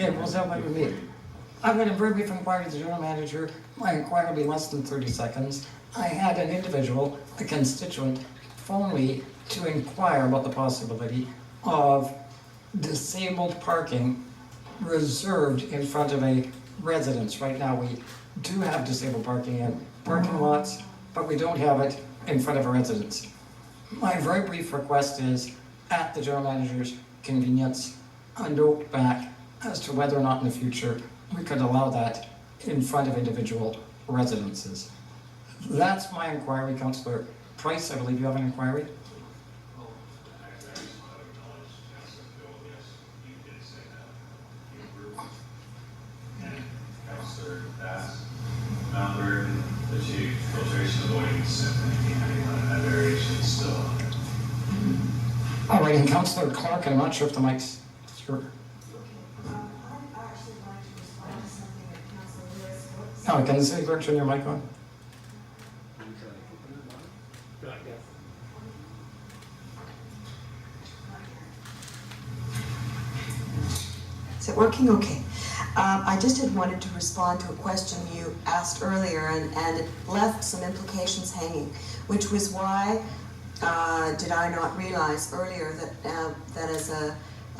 Okay, we'll have my meet. I'm going to very brief inquiry to the general manager. My inquiry will be less than 30 seconds. I had an individual, a constituent, phone me to inquire about the possibility of disabled parking reserved in front of a residence. Right now, we do have disabled parking in parking lots, but we don't have it in front of a residence. My very brief request is, at the general manager's convenience, a note back as to whether or not in the future we could allow that in front of individual residences. That's my inquiry, Councillor Price. I believe you have an inquiry. Councillor Bass, Mount Burton, the chief, filtration avoidance, and that variation is still on there. All right, and Councillor Clark, I'm not sure if the mic's sure. Oh, can the city clerk turn your mic on? Is it working? Okay. I just had wanted to respond to a question you asked earlier, and it left some implications hanging, which was why did I not realize earlier that as a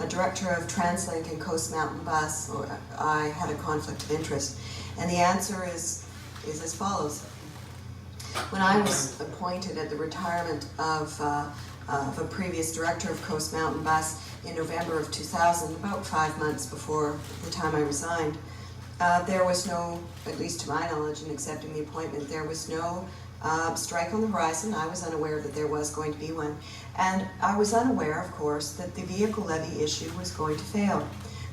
director of TransLink and Coast Mountain Bus, I had a conflict of interest. And the answer is as follows. When I was appointed at the retirement of a previous director of Coast Mountain Bus in November of 2000, about 5 months before the time I resigned, there was no, at least to my knowledge in accepting the appointment, there was no strike on the horizon. I was unaware that there was going to be one. And I was unaware, of course, that the vehicle levy issue was going to fail,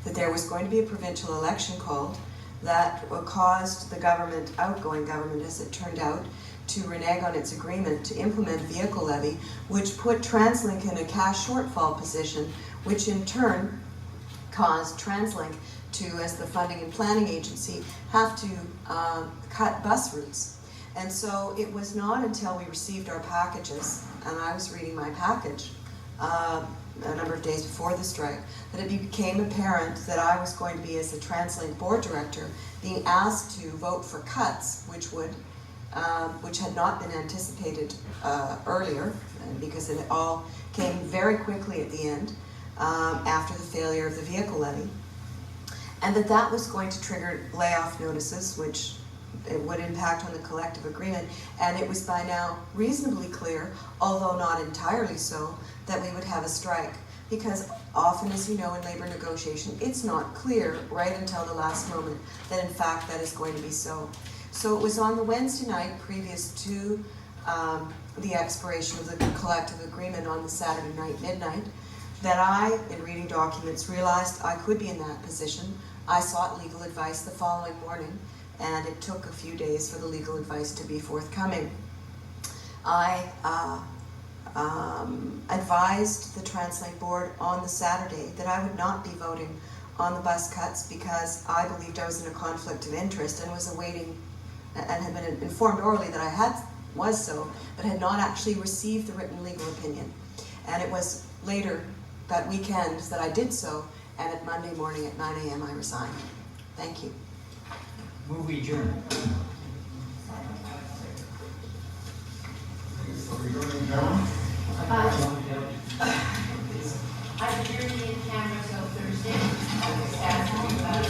that there was going to be a provincial election called that caused the government, outgoing government as it turned out, to renege on its agreement to implement a vehicle levy, which put TransLink in a cash shortfall position, which in turn caused TransLink to, as the funding and planning agency, have to cut bus routes. And so it was not until we received our packages, and I was reading my package a number of days before the strike, that it became apparent that I was going to be, as a TransLink board director, being asked to vote for cuts, which had not been anticipated earlier, because it all came very quickly at the end after the failure of the vehicle levy, and that was going to trigger layoff notices, which it would impact on the collective agreement. And it was by now reasonably clear, although not entirely so, that we would have a strike, because often, as you know, in labor negotiation, it's not clear right until the last moment that in fact that is going to be so. So it was on the Wednesday night previous to the expiration of the collective agreement on the Saturday night midnight that I, in reading documents, realized I could be in that position. I sought legal advice the following morning, and it took a few days for the legal advice to be forthcoming. I advised the TransLink board on the Saturday that I would not be voting on the bus cuts because I believed I was in a conflict of interest and was awaiting, and had been informed orally that I was so, but had not actually received the written legal opinion. And it was later that weekend that I did so, and at Monday morning at 9 a.m. I resigned. Thank you. Move adjourned. I'm here in camera till Thursday. I was asking about